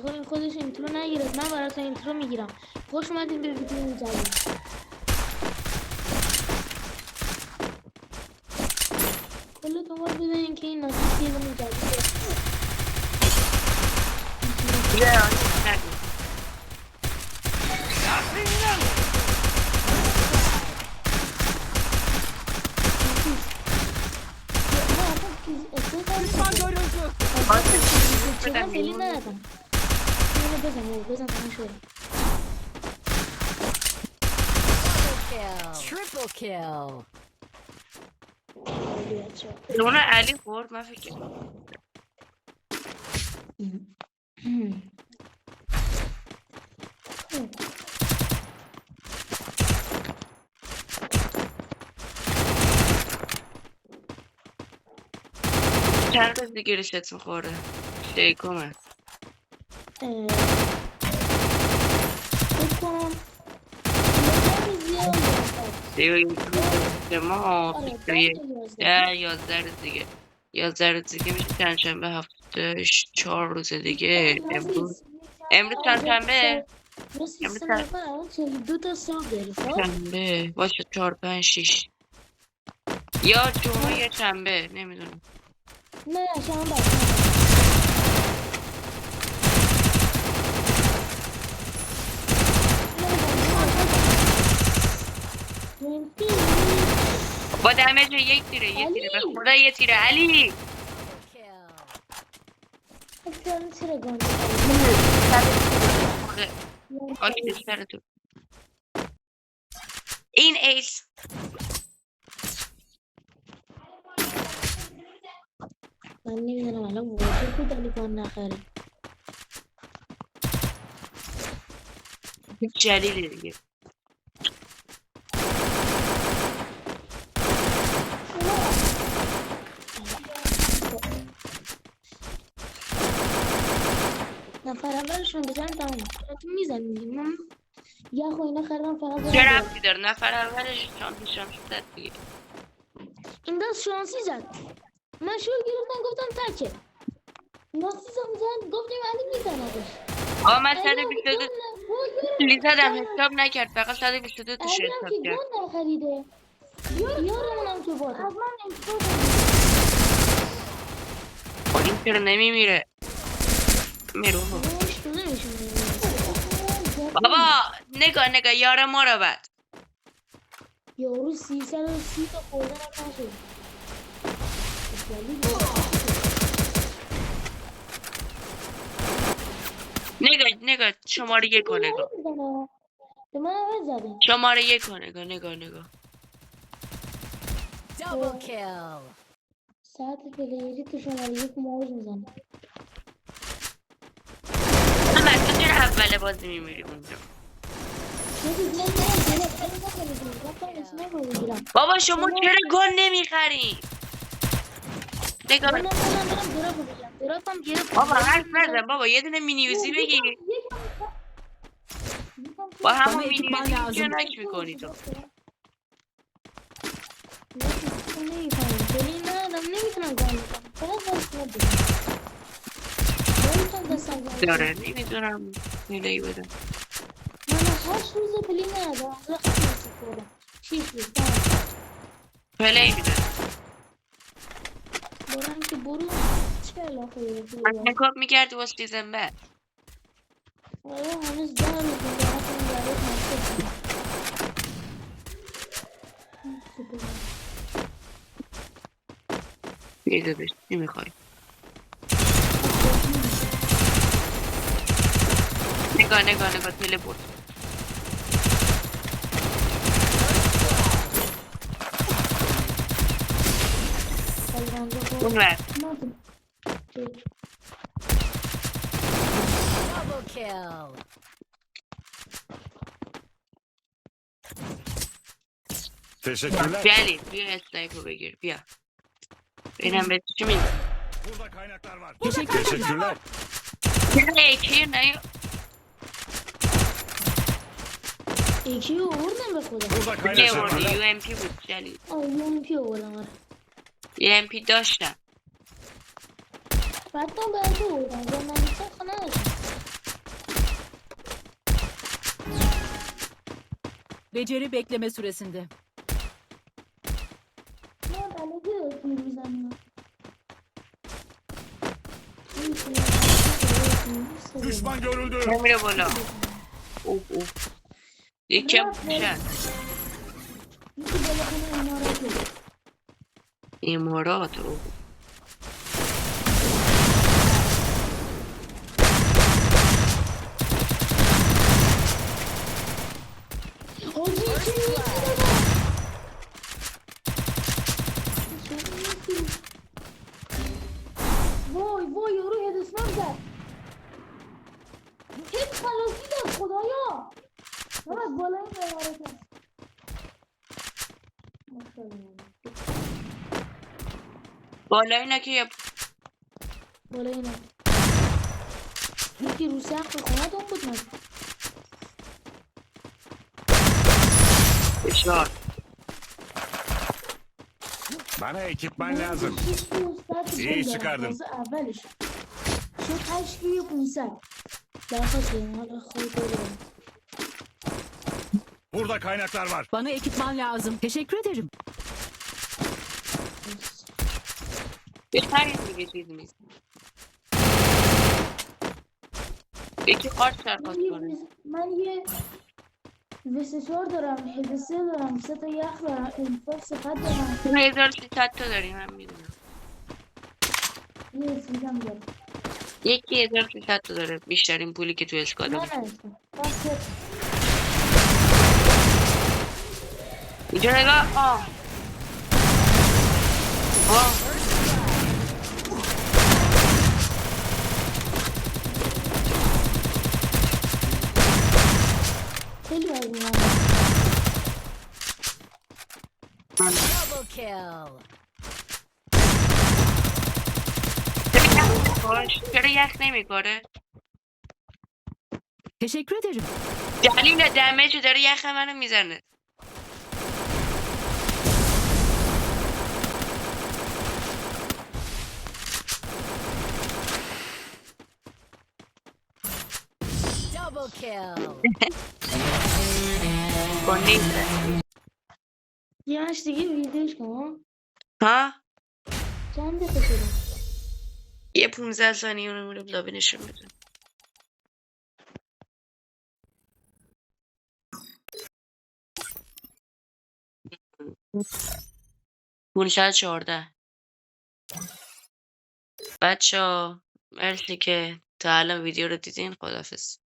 آخر این خودش اینترو نگیرد، من برات اینترو میگیرم. خوش اومدین به ویدیو جدید. کل دنبال بدونین که این ناسیس یه دونه جدیده. چرا خیلی ندادم. اینو بزن تمام شد. Triple kill. اون علی خورد من فکر چند روز دیگه ریست میخوره شیکومه فکر کنم دیگه ما فکر 11 روز دیگه 11 روز دیگه میشه چند شنبه هفته 4 روز دیگه امروز چند شنبه دو تا سال داری خب شنبه باشه 4 5 6 یا جمعه یا شنبه نمیدونم نه شنبه با دمج یک تیره به خدا یه تیره علی چرا گان آکی سر تو این ایس من نمیدونم الان واجه بود علی گان نخری جلیله دیگه نفر اولشون بزن تمام تو میزنیم من یا خو اینا خریدم فقط چه ربطی داره نفر اولش شانسی زد دیگه این دست شانسی زد من شروع گرفتم گفتم تکه ناسیزم زد گفتیم علی میزنه آقا من 122 کلی زدم حساب نکرد فقط 122 توش حساب کرد گان نخریده یارمونم که بود از من انتخاب این چرا نمیمیره میرو بابا نگاه یار ما رو بد یارو 330 تا خوردن هم نشد نگاه شماره 1 رو نگاه به من اول زدن شماره 1 رو نگاه Double kill. ساعت پلیری تو شماره 1 موج میزنه من تو چرا اول بازی میمیری اونجا بابا شما چرا گل نمیخرین نگاه بابا حرف نزن بابا یه دونه مینیوزی بگی با همون مینیوزی که نک میکنی تو داره نمیدونم میلهی بدم من 8 روز پلی ندارم خیلی 6 روز پلی میده برم که برو چه علاقه من نکاب میکردی با سیزن بعد هنوز دارم بیده بشت چی میخوای نگاه تلپورت اون وقت Double kill. Teşekkürler. جلی بیا اسنایپو بگیر بیا ببینم به چی میده Burada kaynaklar var. Teşekkürler. چرا ایکی نه یکی رو آوردم به خدا Burada یه وردی kaynaklar. یو ام پی بود جلی یه ام پی آوردم آره یه ام پی داشتم بعد من باید آوردم و من نیستم خانه نداشتم Beceri bekleme süresinde. من بلده تیر بزنم. Düşman görüldü. Emre bola. Of of. Yeke yapmışlar. یکی بالاخره اماراته. İmarat. Of. حاجی چه وای وای یارو هدسمم زد. هیچ خلاصی داد خدایا. فقط بالای اماراته. ماشاءالله. بالای نکی yap. بالای نه. یکی رو سقف خونه دام بود من. Fişar. Bana ekipman lazım. İyi iş çıkardın. اولش شد 8 کیلو 500 درخواست بدیم حالا خود بگیرم Burada kaynaklar var. Bana ekipman lazım. Teşekkür ederim. بهتر دیگه چیز نیست. یکی قارچ درخواست کنه. من یه وسشار دارم هدسه دارم 3 تا یخ دارم انفاک سفت دارم 1300 تا داریم من میدونم. یه اسمیدم دارم یکی 1300 تا داره بیشترین پولی که تو اسکالا نه بود. نرسم بس اینجا نگاه آه خیلی عالی Double kill. چرا یخ نمیکنه؟ Teşekkür ederim. دلیل دمیج داره یخ منو میزنه. Double kill. کنید یه دیگه ویدیوش کنم ها؟ چند دقیقه شده یه 15 ثانیه اونو میره لابی نشون بده. 514 بچه ها مرسی که تا الان ویدیو رو دیدین. خداحافظ.